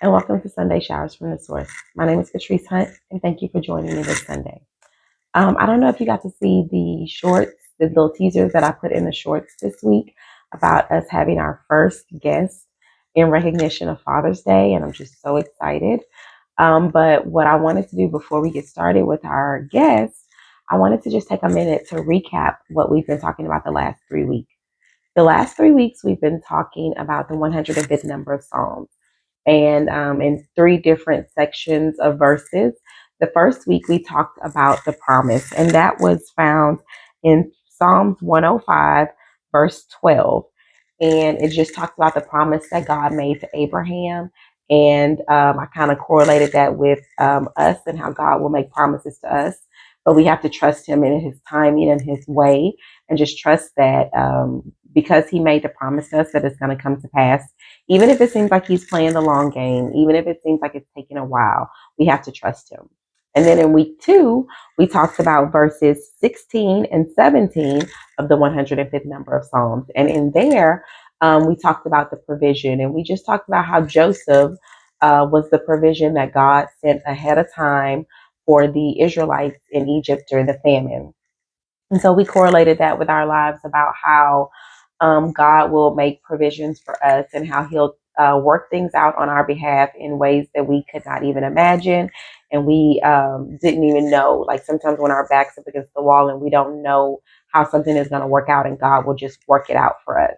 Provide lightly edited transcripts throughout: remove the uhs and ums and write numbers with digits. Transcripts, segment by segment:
and welcome to Sunday Showers from the Source. My name is Patrice Hunt, and thank you for joining me this Sunday. I don't know if you got to see the shorts, the little teasers that I put in the shorts this week about us having our first guest in recognition of Father's Day, and I'm just so excited. But what I wanted to do before we get started with our guest, I wanted to just take a minute to recap what we've been talking about the last 3 weeks. The last 3 weeks, we've been talking about the 105th number of Psalms and in three different sections of verses. The first week we talked about the promise, and that was found in Psalms 105, verse 12. And it just talked about the promise that God made to Abraham. And I kind of correlated that with us and how God will make promises to us. But we have to trust him in his timing and his way, and just trust that because he made the promise to us that it's going to come to pass. Even if it seems like he's playing the long game, even if it seems like it's taking a while, we have to trust him. And then in week 2, we talked about verses 16 and 17 of the 105th number of Psalms. And in there, we talked about the provision, and we just talked about how Joseph was the provision that God sent ahead of time for the Israelites in Egypt during the famine. And so we correlated that with our lives about how God will make provisions for us and how he'll work things out on our behalf in ways that we could not even imagine. And we didn't even know, like sometimes when our back's up against the wall and we don't know how something is going to work out, and God will just work it out for us.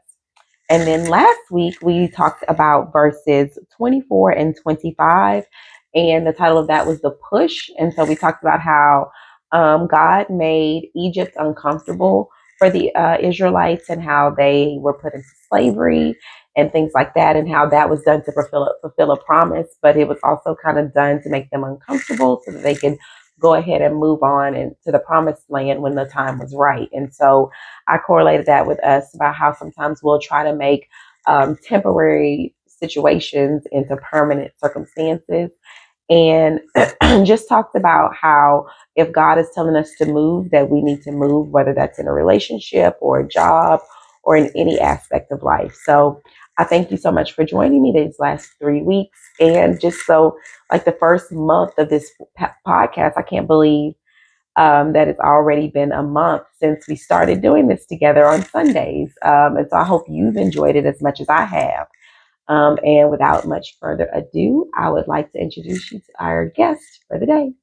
And then last week, we talked about verses 24 and 25. And the title of that was The Push. And so we talked about how God made Egypt uncomfortable for the Israelites, and how they were put into slavery and things like that, and how that was done to fulfill a promise. But it was also kind of done to make them uncomfortable so that they could go ahead and move on and to the promised land when the time was right. And so I correlated that with us about how sometimes we'll try to make temporary situations into permanent circumstances, and just talked about how if God is telling us to move, that we need to move, whether that's in a relationship or a job or in any aspect of life. So I thank you so much for joining me these last 3 weeks. And just so, like the first month of this podcast, I can't believe that it's already been a month since we started doing this together on Sundays. And so I hope you've enjoyed it as much as I have. And without much further ado, I would like to introduce you to our guest for the day.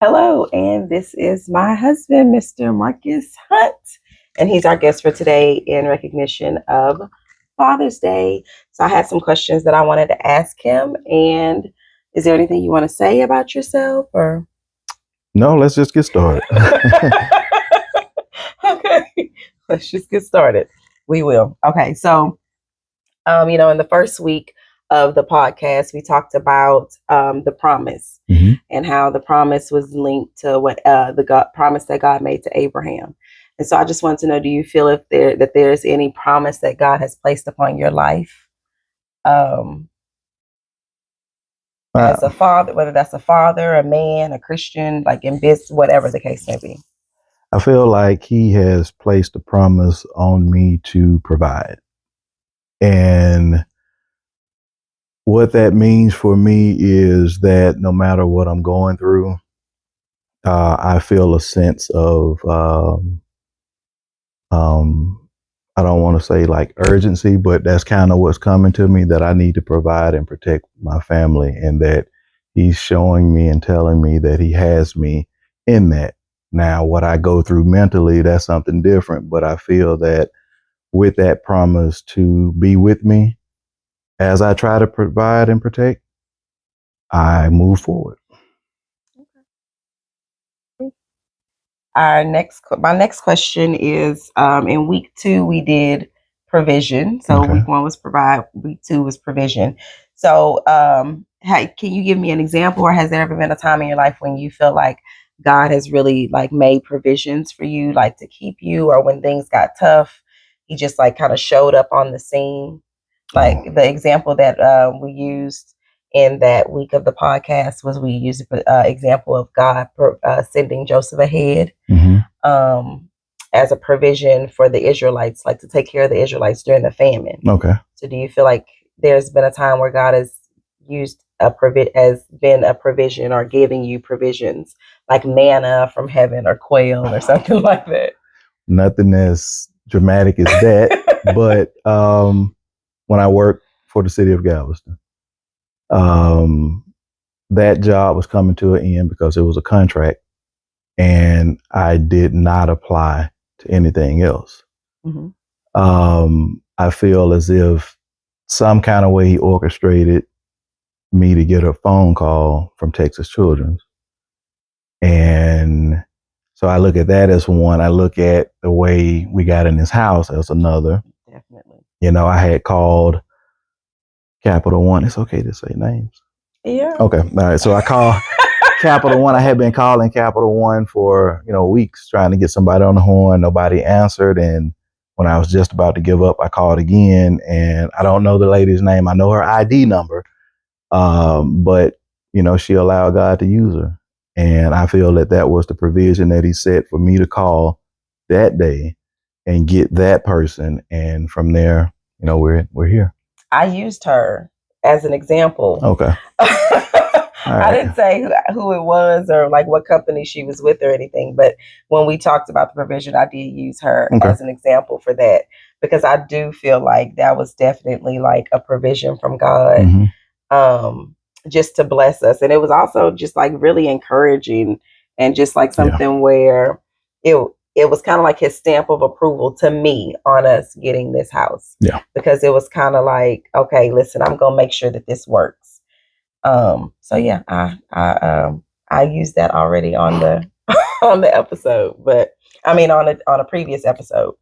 Hello, and this is my husband, Mr. Marcus Hunt, and he's our guest for today in recognition of Father's Day. So I had some questions that I wanted to ask him. And is there anything you want to say about yourself, or? No, let's just get started. Okay, let's just get started. We will. Okay, so in the first week of the podcast, we talked about the promise, and how the promise was linked to what promise that God made to Abraham. And so I just want to know, do you feel that there's any promise that God has placed upon your life as a father, whether that's a father, a man, a Christian, like in business, whatever the case may be? I feel like he has placed a promise on me to provide. And what that means for me is that no matter what I'm going through, I feel a sense of, I don't want to say like urgency, but that's kind of what's coming to me, that I need to provide and protect my family, and that he's showing me and telling me that he has me in that. Now, what I go through mentally, that's something different, but I feel that with that promise to be with me as I try to provide and protect, I move forward. My next question is, in week 2, we did provision. So Okay. week 1 was provide, week 2 was provision. So can you give me an example, or has there ever been a time in your life when you feel like God has really like made provisions for you, like to keep you, or when things got tough, he just like kind of showed up on the scene? Like the example that we used in that week of the podcast was, we used an example of God sending Joseph ahead as a provision for the Israelites, like to take care of the Israelites during the famine. Okay. So do you feel like there's been a time where God has used has been a provision or giving you provisions like manna from heaven or quail or something like that? Nothing as dramatic as that, but when I worked for the city of Galveston, that job was coming to an end because it was a contract, and I did not apply to anything else. Mm-hmm. I feel as if some kind of way he orchestrated me to get a phone call from Texas Children's. And so I look at that as one. I look at the way we got in this house as another. Definitely. You know, I had called Capital One. It's okay to say names. Yeah. Okay. All right. So I called Capital One. I had been calling Capital One for, weeks trying to get somebody on the horn. Nobody answered. And when I was just about to give up, I called again, and I don't know the lady's name. I know her ID number. But she allowed God to use her. And I feel that was the provision that he set for me to call that day and get that person. And from there, we're here. I used her as an example. Okay. I didn't say who it was or like what company she was with or anything, but when we talked about the provision, I did use her as an example for that, because I do feel like that was definitely like a provision from God. Mm-hmm. Just to bless us. And it was also just like really encouraging, and just like something where it was kind of like his stamp of approval to me on us getting this house. Yeah. Because it was kind of like, okay, listen, I'm going to make sure that this works. So yeah, I used that already on the on the episode, but I mean on a previous episode.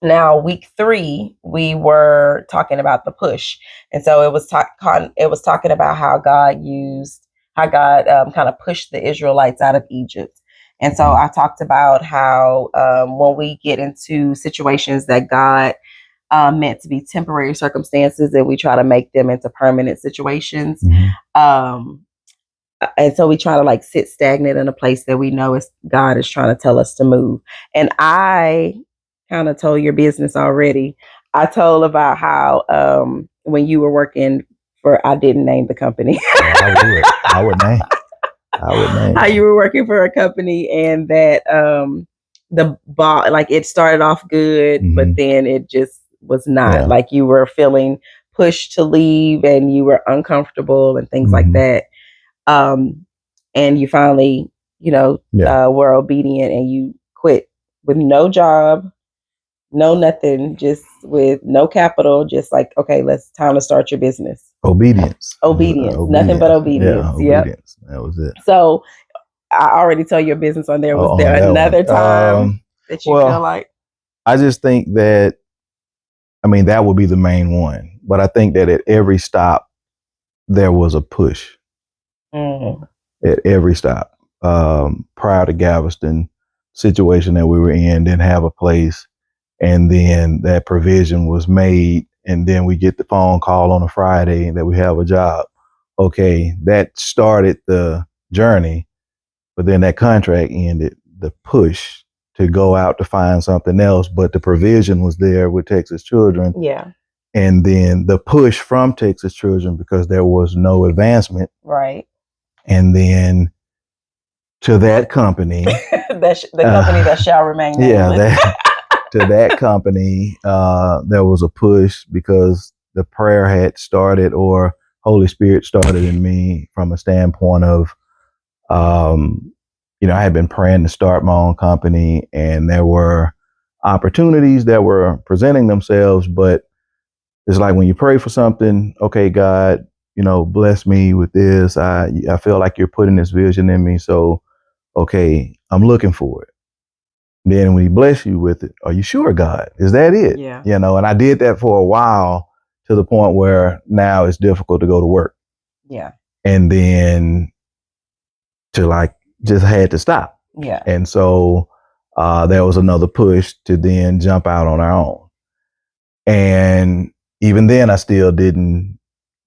Now, week 3, we were talking about the push, and so it was talking about how God kind of pushed the Israelites out of Egypt. And so I talked about how when we get into situations that God meant to be temporary circumstances, and we try to make them into permanent situations. Mm-hmm. And so we try to like sit stagnant in a place that we know God is trying to tell us to move. And I kind of told your business already. I told about how when you were working for, I didn't name the company. I would name. How you were working for a company, and that the ball, like it started off good, mm-hmm. but then it just was not. Like you were feeling pushed to leave, and you were uncomfortable and things mm-hmm. like that. And you finally, were obedient, and you quit with no job, no nothing, just with no capital, just like, okay, time to start your business. Obedience. Nothing but obedience. Yeah, obedience. That was it. So I already told your business on there. Was there another time that you feel like? I just think that, that would be the main one. But I think that at every stop, there was a push. Mm-hmm. At every stop. Prior to Galveston situation that we were in, didn't have a place. And then that provision was made, and then we get the phone call on a Friday that we have a job. Okay, that started the journey, but then that contract ended, the push to go out to find something else, but the provision was there with Texas Children. Yeah. And then the push from Texas Children, because there was no advancement. Right. And then to that company. the company that shall remain nameless. Yeah, to that company, there was a push because the prayer had started, or Holy Spirit started in me from a standpoint of, I had been praying to start my own company, and there were opportunities that were presenting themselves, but it's like when you pray for something, okay, God, bless me with this. I feel like you're putting this vision in me. So, okay, I'm looking for it. Then when he bless you with it, are you sure, God? Is that it? Yeah. And I did that for a while, to the point where now it's difficult to go to work. Yeah. And then to just had to stop. Yeah. And so there was another push to then jump out on our own. And even then I still didn't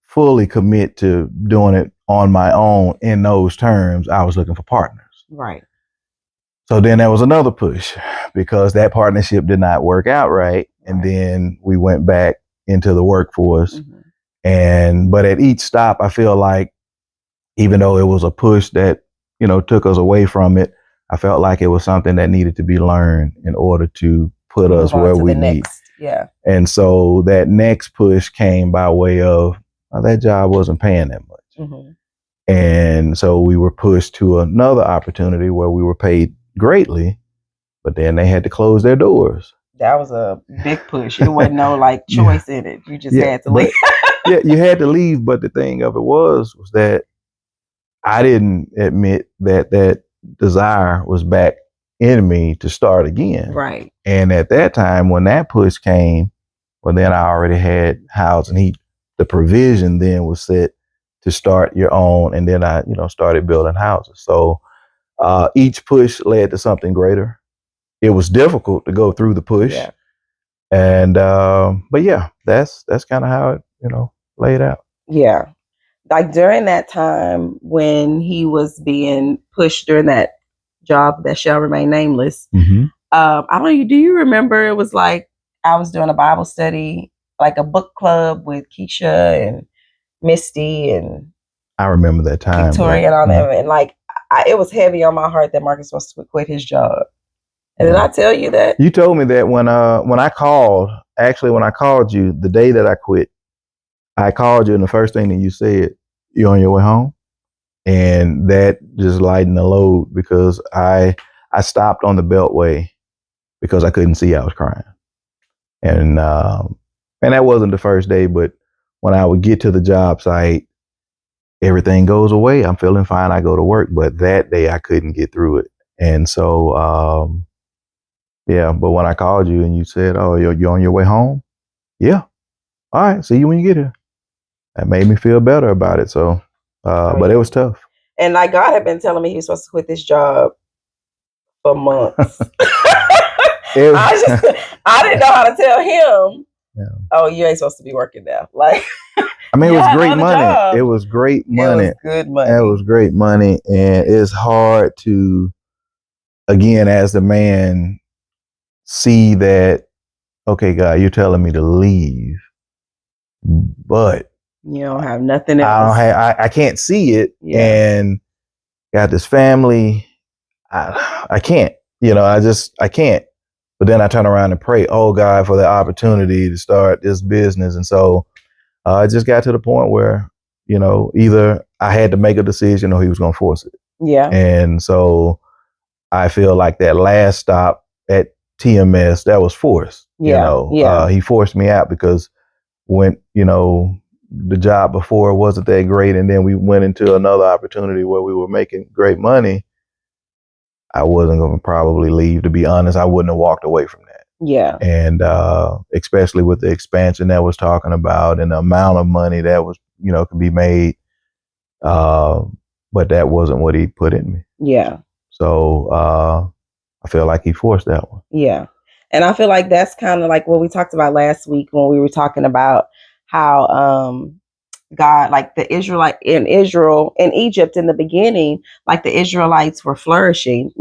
fully commit to doing it on my own in those terms. I was looking for partners. Right. So then there was another push, because that partnership did not work out right. And then we went back into the workforce. Mhm. But at each stop, I feel like even though it was a push that, took us away from it, I felt like it was something that needed to be learned in order to put us Move on where to we the need. next. Yeah. And so that next push came by way of that job wasn't paying that much. Mhm. And so we were pushed to another opportunity where we were paid greatly, but then they had to close their doors. That was a big push. It wasn't no like choice in it. You just had to leave. Yeah, you had to leave. But the thing of it was that I didn't admit that desire was back in me to start again. Right. And at that time, when that push came, well, then I already had house and heat. The provision then was set to start your own, and then I, started building houses. So each push led to something greater. It was difficult to go through the push, Yeah. and but yeah, that's kind of how it, laid out. Yeah. Like during that time when he was being pushed during that job that shall remain nameless, Mm-hmm. I don't know. Do you remember? It was like I was doing a Bible study, like a book club with Keisha and Misty and I remember that time. Victoria and all that, and like it was heavy on my heart that Marcus was to quit his job. And did I tell you that? You told me that when I called. Actually, when I called you the day that I quit, I called you, and the first thing that you said, "You on your way home?" And that just lightened the load because I stopped on the Beltway because I couldn't see I was crying, and that wasn't the first day, but when I would get to the job site, everything goes away. I'm feeling fine. I go to work, but that day I couldn't get through it, and so yeah. But when I called you and you said, "Oh, you're on your way home," yeah, all right, see you when you get here. That made me feel better about it. So, but it was tough. And like God had been telling me he was supposed to quit this job for months. I didn't know how to tell him. Yeah. Oh, you ain't supposed to be working now. Like, I mean, it was great money. Job. It was great money. It was good money. It was great money, and it's hard to, again, as the man, see that. Okay, God, you're telling me to leave, but you don't have nothing else. I can't see it, and got this family. I can't. I can't. But then I turn around and pray, oh God, for the opportunity to start this business. And so it just got to the point where, either I had to make a decision or he was going to force it. Yeah. And so I feel like that last stop at TMS, that was forced. Yeah. He forced me out because when, the job before wasn't that great. And then we went into another opportunity where we were making great money. I wasn't going to probably leave. To be honest, I wouldn't have walked away from that. Yeah. And especially with the expansion that was talking about and the amount of money that was, could be made. But that wasn't what he put in me. Yeah. So I feel like he forced that one. Yeah. And I feel like that's kind of like what we talked about last week when we were talking about how God, like the Israelite in Egypt in the beginning, like the Israelites were flourishing.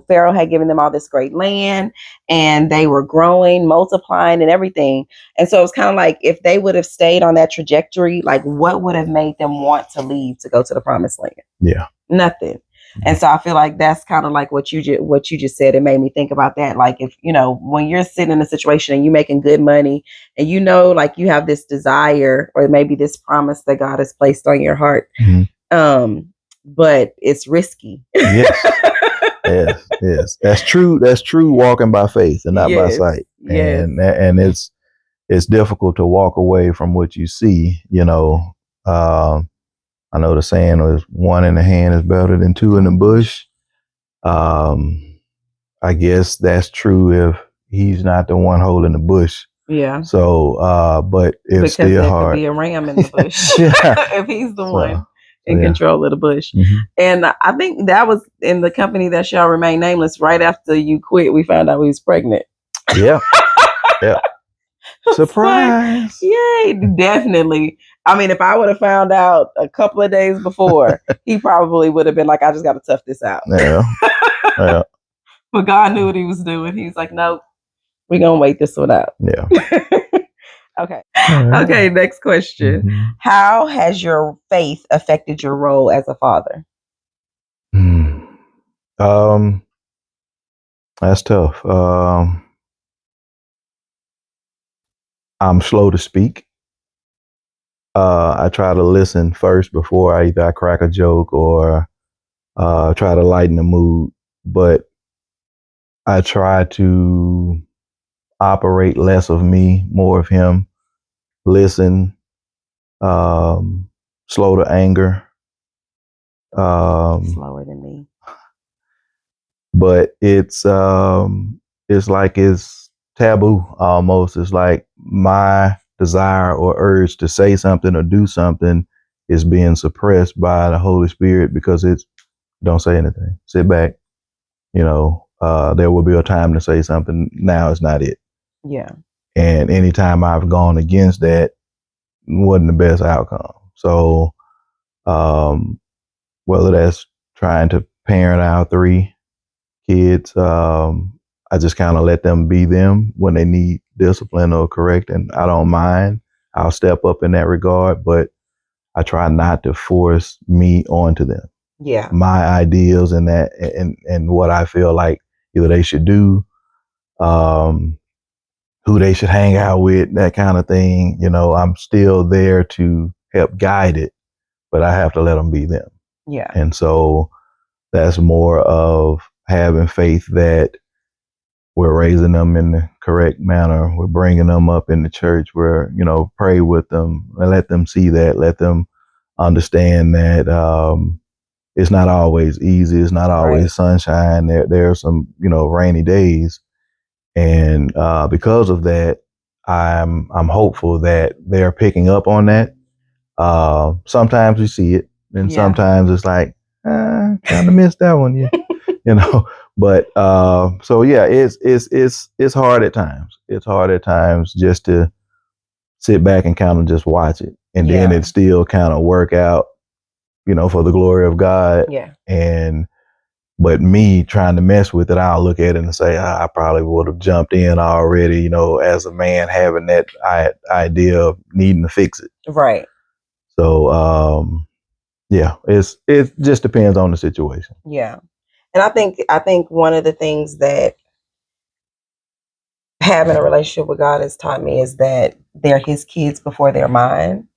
Pharaoh had given them all this great land and they were growing, multiplying and everything. And so it's kind of like if they would have stayed on that trajectory, like what would have made them want to leave to go to the promised land? Yeah. Nothing. And so I feel like that's kind of like what you just said. It made me think about that. Like if, when you're sitting in a situation and you're making good money and like you have this desire or maybe this promise that God has placed on your heart, but it's risky. Yes. Yes. That's true. That's true. Walking by faith and not by sight. Yes. And it's difficult to walk away from what you see, I know the saying was one in the hand is better than two in the bush. I guess that's true if he's not the one holding the bush. Yeah. So, but it's because still there hard. Could be a ram in the bush if he's the one in control of the bush. Mm-hmm. And I think that was in the company that shall remain nameless. Right after you quit, we found out we was pregnant. Yeah. Yeah. Surprise. Like, yay, definitely. I mean, if I would have found out a couple of days before, he probably would have been like, I just got to tough this out. Yeah. Yeah. But God knew what he was doing. He's like, nope, we're going to wait this one out. Yeah. Okay. Okay, next question. Mhm. How has your faith affected your role as a father? Hmm. That's tough. I'm slow to speak. I try to listen first before I crack a joke or try to lighten the mood. But I try to operate less of me, more of him. Listen, um, slow to anger. Slower than me. But it's like it's taboo almost. It's like my desire or urge to say something or do something is being suppressed by the Holy Spirit because it's don't say anything. Sit back. There will be a time to say something. Now is not it. Yeah. And anytime I've gone against that, wasn't the best outcome. So whether that's trying to parent our 3 kids, I just kind of let them be them when they need discipline or correcting. I don't mind. I'll step up in that regard, but I try not to force me onto them. Yeah. My ideals and that and what I feel like either they should do, who they should hang out with, that kind of thing. I'm still there to help guide it, but I have to let them be them. Yeah. And so that's more of having faith that we're raising them in the correct manner. We're bringing them up in the church. We're, pray with them and let them see that. Let them understand that it's not always easy. It's not always sunshine. There are some, rainy days, and because of that, I'm hopeful that they're picking up on that. Sometimes we see it, and sometimes it's like, kind of missed that one, yeah. But so yeah, it's hard at times. It's hard at times just to sit back and kind of just watch it, and then it still kind of work out, for the glory of God. Yeah. But me trying to mess with it, I'll look at it and say, I probably would have jumped in already, as a man having that idea of needing to fix it. Right. So, yeah, it just depends on the situation. Yeah. And I think one of the things that having a relationship with God has taught me is that they're his kids before they're mine.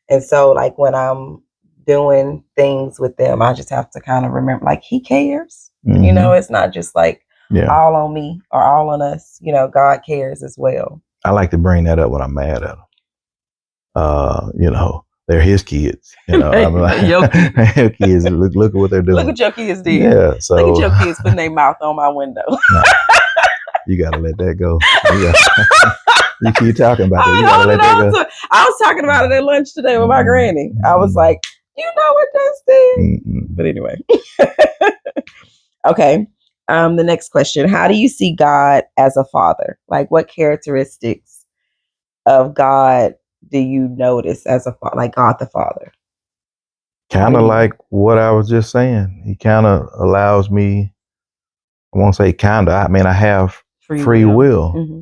And so like when I'm doing things with them, I just have to kind of remember like he cares. Mm-hmm. It's not just like all on me or all on us. God cares as well. I like to bring that up when I'm mad at them. They're his kids. I'm like, your kids. Look at what they're doing. Look what your kids did. Yeah. So look at your kids putting their mouth on my window. No, you gotta let that go. You keep talking about that. You gotta let that go. I was talking about it at lunch today with my granny. I was like, you know what this did? But anyway. Okay. The next question. How do you see God as a father? Like what characteristics of God do you notice as like God the Father? Kind of like what I was just saying. He kind of allows me, I won't say kind of, I mean, I have free will. Mm-hmm.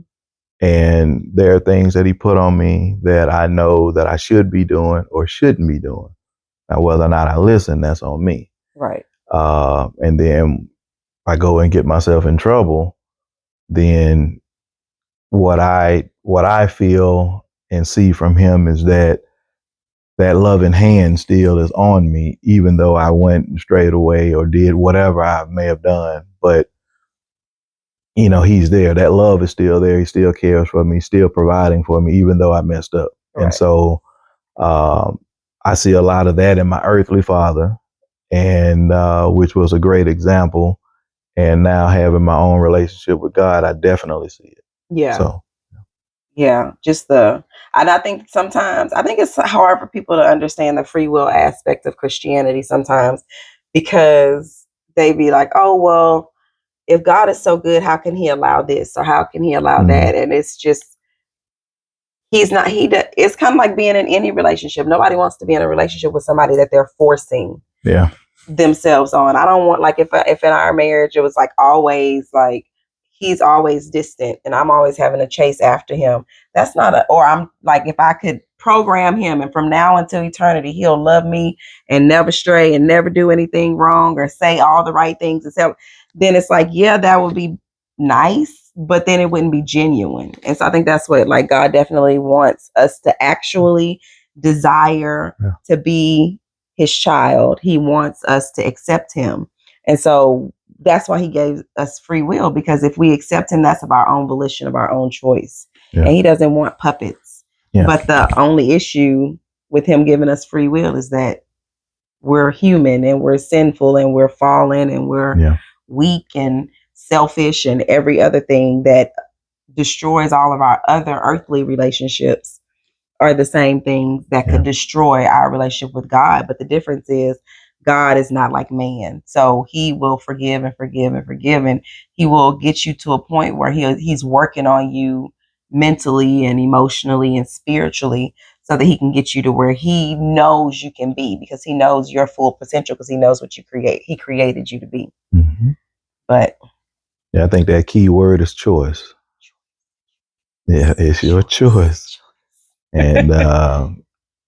And there are things that he put on me that I know that I should be doing or shouldn't be doing. Now, whether or not I listen, that's on me. Right. And then I go and get myself in trouble, then what I feel and see from him is that loving hand still is on me, even though I went straight away or did whatever I may have done. But he's there. That love is still there. He still cares for me, still providing for me, even though I messed up. Right. And so I see a lot of that in my earthly father, and which was a great example. And now having my own relationship with God, I definitely see it. Yeah. So. Yeah, and I think it's hard for people to understand the free will aspect of Christianity sometimes, because they be like, oh, well, if God is so good, how can he allow this? Or how can he allow that? And it's just, it's kind of like being in any relationship. Nobody wants to be in a relationship with somebody that they're forcing themselves on. I don't want, like, if in our marriage, it was like always like, he's always distant and I'm always having to chase after him. That's not a, or I'm like, if I could program him and from now until eternity, he'll love me and never stray and never do anything wrong or say all the right things, except then it's like, yeah, that would be nice, but then it wouldn't be genuine. And so I think that's what like God definitely wants us to actually desire to be his child. He wants us to accept him. And so that's why he gave us free will, because if we accept him, that's of our own volition, of our own choice. Yeah. And he doesn't want puppets. Yeah. But the only issue with him giving us free will is that we're human and we're sinful and we're fallen and we're weak and selfish and every other thing that destroys all of our other earthly relationships are the same things that could destroy our relationship with God. But the difference is God is not like man. So he will forgive and forgive and forgive. And he will get you to a point where he's working on you mentally and emotionally and spiritually so that he can get you to where he knows you can be, because he knows your full potential, because he knows what he created you to be. Mm-hmm. But yeah, I think that key word is choice. Yeah, it's your choice. And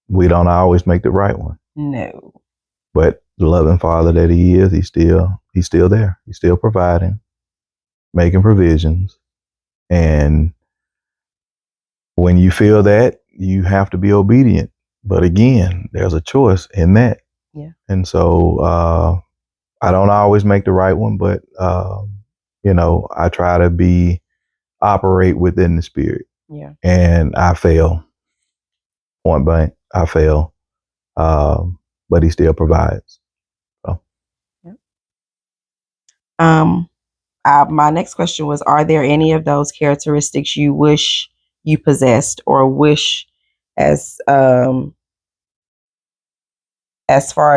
we don't always make the right one. No. But the loving father that he is, he's still there. He's still providing, making provisions. And when you feel that, you have to be obedient. But again, there's a choice in that. Yeah. And so I don't always make the right one, but I try to operate within the spirit. Yeah. And I fail. Point blank, I fail. But he still provides. So. My next question was, are there any of those characteristics you wish you possessed or wish as far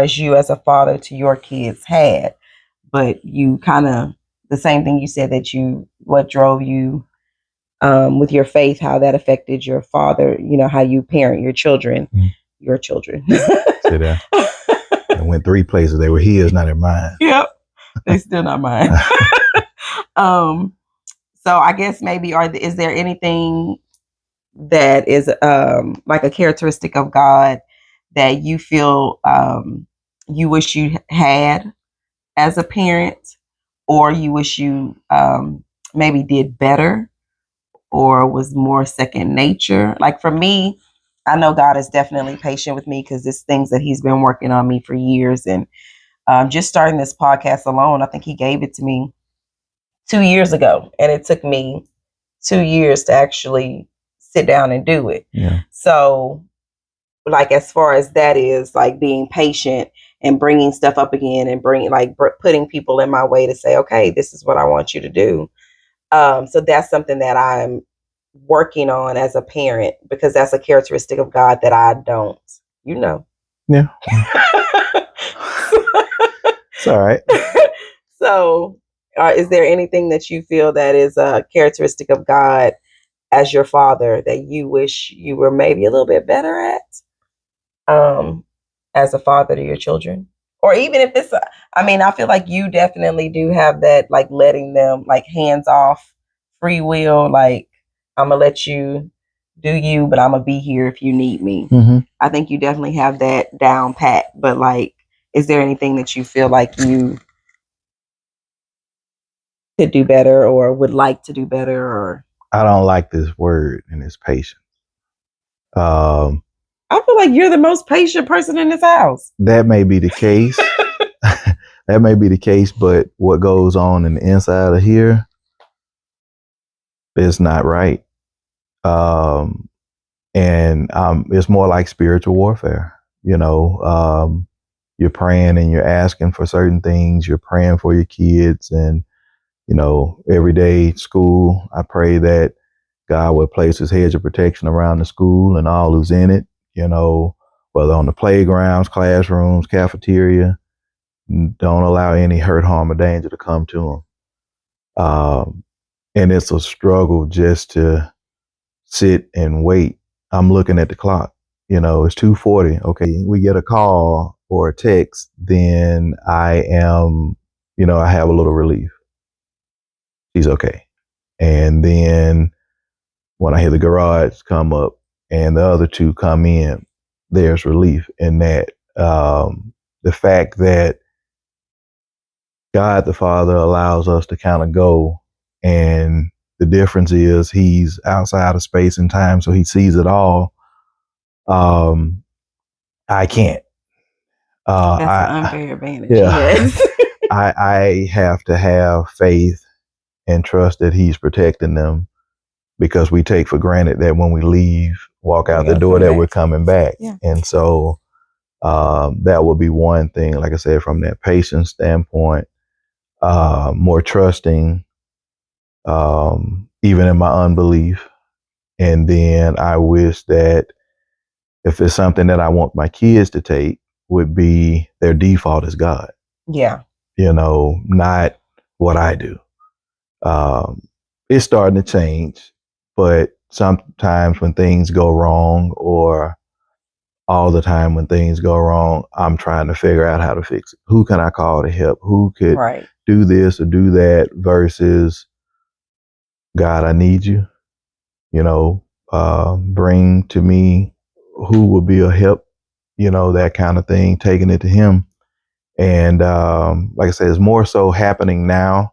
as you as a father to your kids had, but you kind of, the same thing you said, that what drove you with your faith, how that affected your father, how you parent your children, your children. See that? I went 3 places. They were his, not in mine. Yep. They still not mine. So I guess maybe, is there anything that is like a characteristic of God that you feel you wish you had as a parent, or you wish you maybe did better or was more second nature? Like for me, I know God is definitely patient with me because it's things that he's been working on me for years. And just starting this podcast alone, I think he gave it to me 2 years ago, and it took me 2 years to actually sit down and do it. Yeah. So like, as far as that is, like being patient and bringing stuff up again and putting people in my way to say, okay, this is what I want you to do. So that's something that I'm working on as a parent, because that's a characteristic of God that I don't, Yeah. It's all right. So is there anything that you feel that is a characteristic of God as your father that you wish you were maybe a little bit better at as a father to your children? Or even if it's, I feel like you definitely do have that, like letting them, like hands off, free will, like I'm going to let you do you, but I'm going to be here if you need me. Mm-hmm. I think you definitely have that down pat. But like, is there anything that you feel like you could do better or would like to do better? Or I don't like this word, and it's patience. I feel like you're the most patient person in this house. That may be the case. That may be the case, but what goes on in the inside of here is not right. And it's more like spiritual warfare. You're praying and you're asking for certain things. You're praying for your kids, and every day school, I pray that God would place his hedge of protection around the school and all who's in it, whether on the playgrounds, classrooms, cafeteria. Don't allow any hurt, harm, or danger to come to them. And it's a struggle just to sit and wait. I'm looking at the clock. It's 2:40. Okay, we get a call or a text, then I am, I have a little relief. She's okay. And then when I hear the garage come up and the other two come in, there's relief in that. The fact that God the Father allows us to kind of go, and the difference is he's outside of space and time, so he sees it all. I can't. That's an unfair advantage. Yeah. Yes. I have to have faith and trust that he's protecting them, because we take for granted that when we leave, walk out the door, that we're coming back. Yeah. And so that would be one thing, like I said, from that patience standpoint, more trusting, even in my unbelief. And then I wish that if it's something that I want my kids to take, would be their default is God. Yeah. Not what I do. It's starting to change, but sometimes when things go wrong, or all the time when things go wrong, I'm trying to figure out how to fix it. Who can I call to help? Who could do this or do that, versus God, I need you. Bring to me who will be a help, that kind of thing, taking it to him. And like I said, it's more so happening now,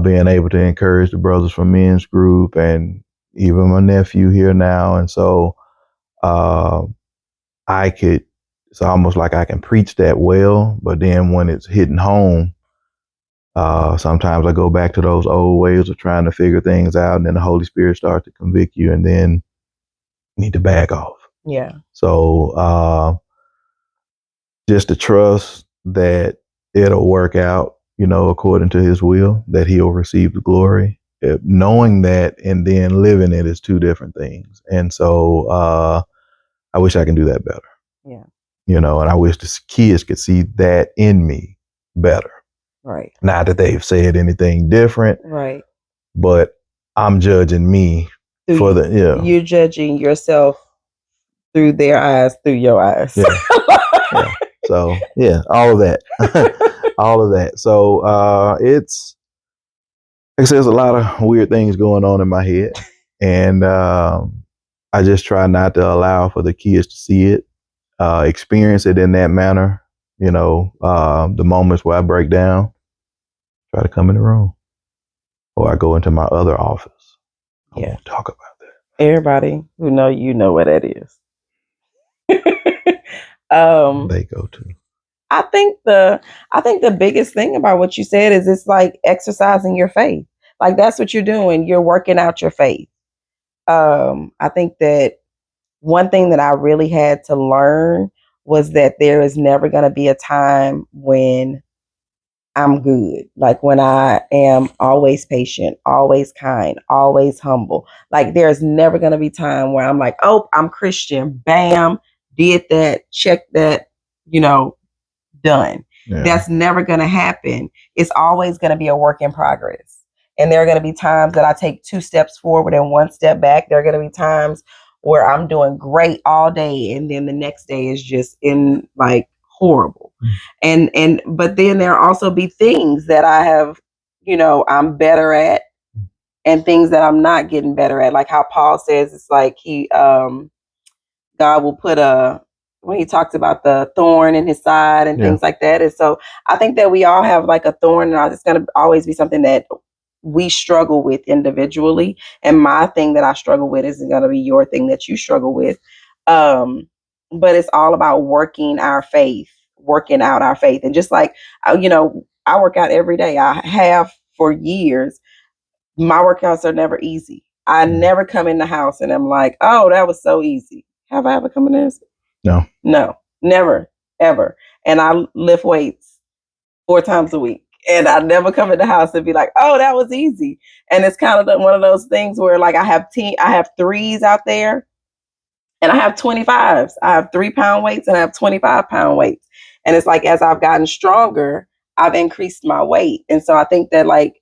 being able to encourage the brothers from men's group and even my nephew here now. And so it's almost like I can preach that well, but then when it's hitting home, sometimes I go back to those old ways of trying to figure things out, and then the Holy Spirit starts to convict you, and then you need to back off. Yeah. So just to trust that it'll work out, according to his will, that he'll receive the glory. Knowing that and then living it is two different things. And so I wish I can do that better. Yeah. And I wish the kids could see that in me better. Right. Not that they've said anything different. Right. But I'm judging me You're judging yourself through their eyes, through your eyes. Yeah. Yeah. So yeah, all of that. All of that. So it's, like I said, there's a lot of weird things going on in my head. And I just try not to allow for the kids to see it, experience it in that manner. The moments where I break down, try to come in the room, or I go into my other office. I won't talk about that. Everybody who know what that is. They go to. I think the biggest thing about what you said is it's like exercising your faith. Like that's what you're doing. You're working out your faith. I think that one thing that I really had to learn was that there is never going to be a time when I'm good. Like when I am always patient, always kind, always humble. Like there's never going to be time where I'm like, oh, I'm Christian. Bam, did that, check that, done. Yeah. That's never going to happen. It's always going to be a work in progress. And there are going to be times that I take 2 steps forward and 1 step back. There are going to be times where I'm doing great all day, and then the next day is just in like horrible. But then there also be things that I have, I'm better at, and things that I'm not getting better at. Like how Paul says, it's like God will put when he talks about the thorn in his side and things like that. And so I think that we all have like a thorn, and it's going to always be something that we struggle with individually. And my thing that I struggle with isn't going to be your thing that you struggle with. But it's all about working out our faith. And just like, I work out every day. I have for years. My workouts are never easy. I never come in the house and I'm like, oh, that was so easy. Have I ever come in this? No, never, ever. And I lift weights 4 times a week. And I never come in the house and be like, oh, that was easy. And it's kind of one of those things where like I have 3s out there and I have 25s. I have 3-pound weights and I have 25-pound weights. And it's like, as I've gotten stronger, I've increased my weight. And so I think that like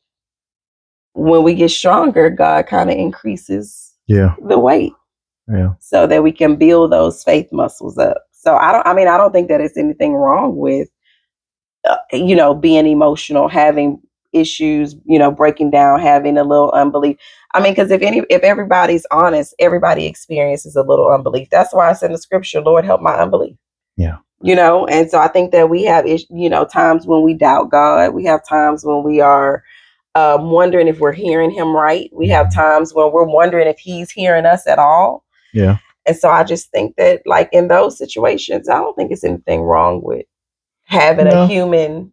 when we get stronger, God kind of increases the weight. Yeah. So that we can build those faith muscles up. So I don't think that it's anything wrong with, being emotional, having issues, breaking down, having a little unbelief. I mean, because if everybody's honest, everybody experiences a little unbelief. That's why I said in the scripture, Lord, help my unbelief. Yeah. And so I think that we have, times when we doubt God. We have times when we are wondering if we're hearing him right. We have times when we're wondering if he's hearing us at all. Yeah. And so I just think that, like, in those situations, I don't think it's anything wrong with having a human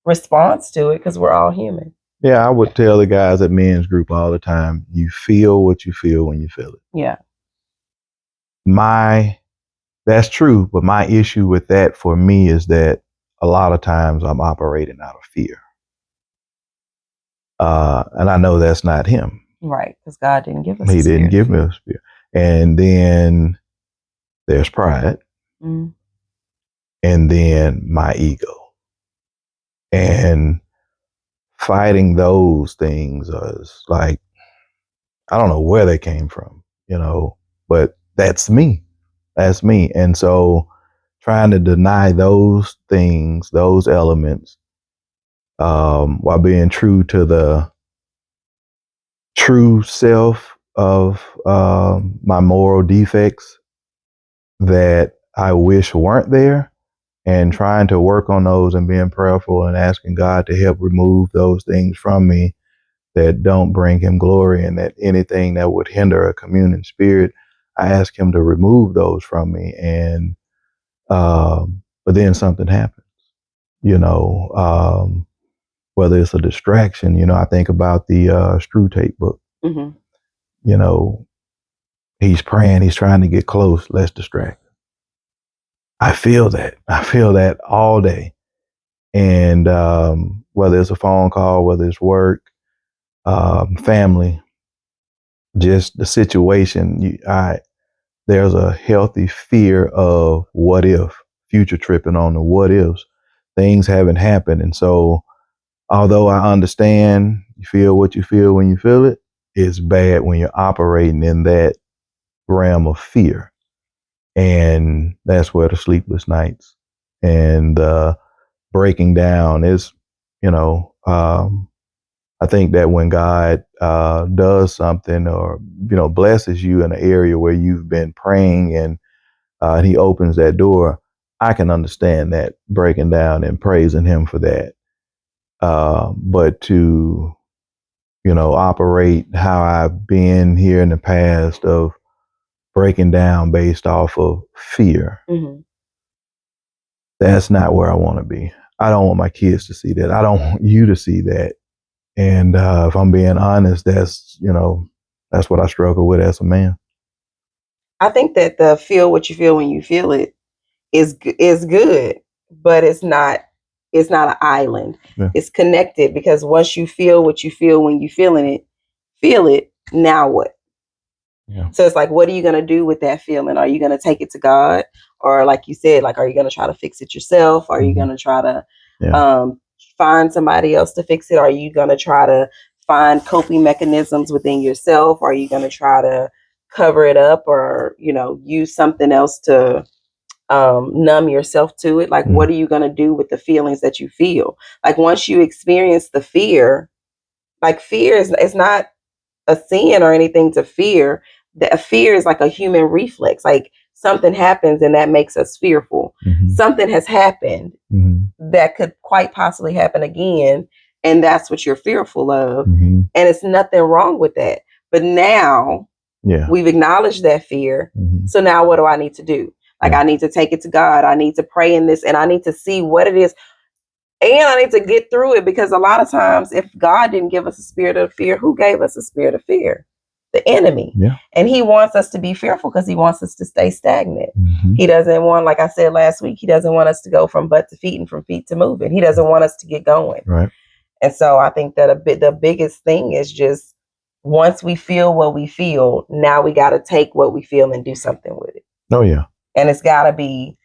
response to it, because we're all human. Yeah, I would tell the guys at men's group all the time, you feel what you feel when you feel it. Yeah. That's true, but my issue with that for me is that a lot of times I'm operating out of fear. And I know that's not him. Right, because God didn't give us He didn't give me a spirit. And then there's pride. Mm. And then my ego. And fighting those things is like, I don't know where they came from, but that's me. That's me. And so trying to deny those things, those elements, while being true to the true self of my moral defects that I wish weren't there, and trying to work on those and being prayerful and asking God to help remove those things from me that don't bring him glory, and that anything that would hinder a communion spirit, I ask him to remove those from me. And but then something happens, whether it's a distraction. I think about the Screw Tape book. Mm-hmm. He's praying, he's trying to get close, let's distract him. I feel that all day. And whether it's a phone call, whether it's work, family, just the situation, there's a healthy fear of what if, future tripping on the what ifs. Things haven't happened. And so, although I understand you feel what you feel when you feel it, it's bad when you're operating in that realm of fear. And that's where the sleepless nights and breaking down is, I think that when God does something, or blesses you in an area where you've been praying, and he opens that door, I can understand that breaking down and praising him for that. But to operate how I've been here in the past of breaking down based off of fear, Mm-hmm. that's not where I want to be. I don't want my kids to see that. I don't want you to see that. And if I'm being honest, that's what I struggle with as a man. I think that the feel what you feel when you feel it is good, but it's not an island. Yeah. It's connected, because once you feel what you feel when you feel it, now what? Yeah. So it's like, what are you going to do with that feeling? Are you going to take it to God? Or, like you said, like, are you going to try to fix it yourself? Are you going to try to find somebody else to fix it? Are you going to try to find coping mechanisms within yourself? Are you going to try to cover it up, or, use something else to numb yourself to it? Like, what are you going to do with the feelings that you feel? Like, once you experience the fear, like, fear is not a sin or anything to fear. That fear is like a human reflex. Like, something happens and that makes us fearful. Mm-hmm. Something has happened that could quite possibly happen again, and that's what you're fearful of. Mm-hmm. And it's nothing wrong with that. But now we've acknowledged that fear. Mm-hmm. So now what do I need to do? Like, I need to take it to God. I need to pray in this, and I need to see what it is. And I need to get through it, because a lot of times, if God didn't give us a spirit of fear, who gave us a spirit of fear? The enemy. Yeah. And he wants us to be fearful because he wants us to stay stagnant. Mm-hmm. He doesn't want, like I said last week, he doesn't want us to go from butt to feet and from feet to moving. He doesn't want us to get going. Right. And so I think that the biggest thing is just, once we feel what we feel, now we got to take what we feel and do something with it. Oh, yeah. And it's got to be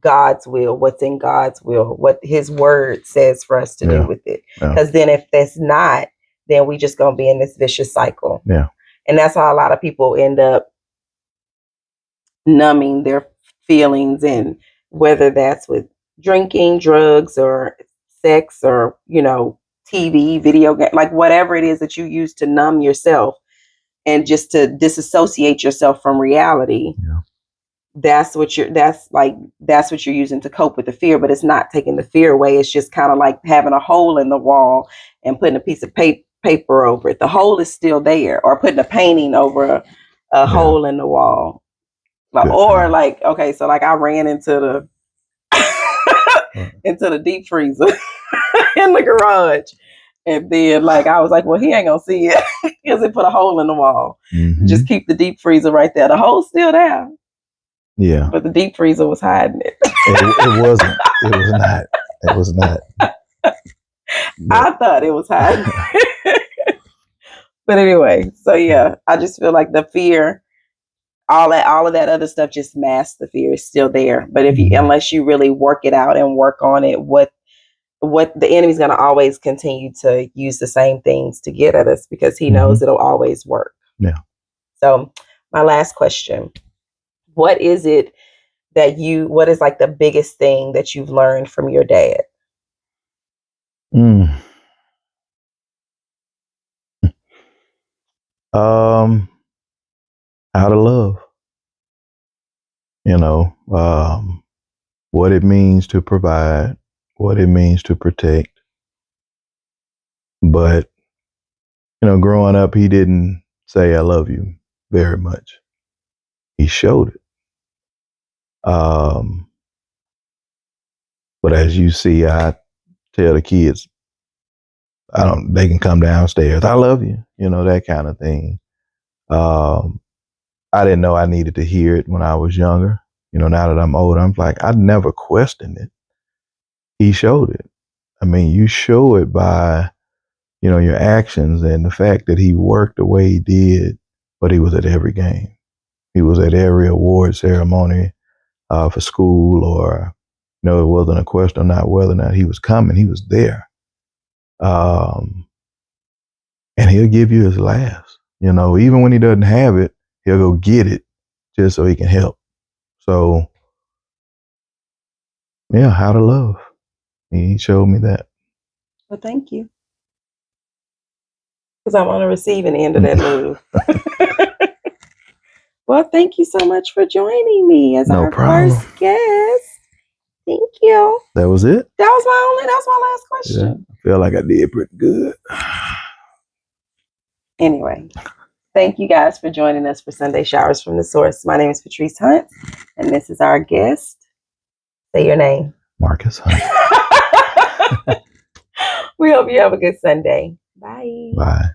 God's will, what's in God's will, what his word says for us to do with it. Because then if that's not, then we just going to be in this vicious cycle. Yeah. And that's how a lot of people end up numbing their feelings, and whether that's with drinking, drugs, or sex, or, TV, video game, like whatever it is that you use to numb yourself and just to disassociate yourself from reality. Yeah. That's what you're using to cope with the fear, but it's not taking the fear away. It's just kind of like having a hole in the wall and putting a piece of paper over it. The hole is still there, or putting a painting over a hole in the wall. Like, or like, okay, so like I ran into the deep freezer in the garage. And then like I was like, well, he ain't gonna see it because it put a hole in the wall. Mm-hmm. Just keep the deep freezer right there. The hole's still there. Yeah. But the deep freezer was hiding it. It wasn't. It was not. It was not. I thought it was hiding. But anyway, so yeah, I just feel like the fear, all of that other stuff just masks the fear. It's still there. But unless you really work it out and work on it, what the enemy's going to always continue to use the same things to get at us because he knows it'll always work. Yeah. So my last question, what is like the biggest thing that you've learned from your dad? How to love, what it means to provide, what it means to protect. But, growing up, he didn't say, I love you very much. He showed it. But as you see, I tell the kids, they can come downstairs. I love you, that kind of thing. I didn't know I needed to hear it when I was younger. Now that I'm older, I'm like, I never questioned it. He showed it. I mean, you show it by, your actions, and the fact that he worked the way he did, but he was at every game. He was at every award ceremony for school, or, it wasn't a question of not whether or not he was coming. He was there. And he'll give you his last, even when he doesn't have it, he'll go get it just so he can help. So, yeah, how to love. He showed me that. Well, thank you. Because I'm on the receiving end of that love. Well, thank you so much for joining me as our first guest. Thank you. That was it? That was my last question. Yeah, I feel like I did pretty good. Anyway, thank you guys for joining us for Sunday Showers from the Source. My name is Patrice Hunt, and this is our guest. Say your name. Marcus Hunt. We hope you have a good Sunday. Bye. Bye.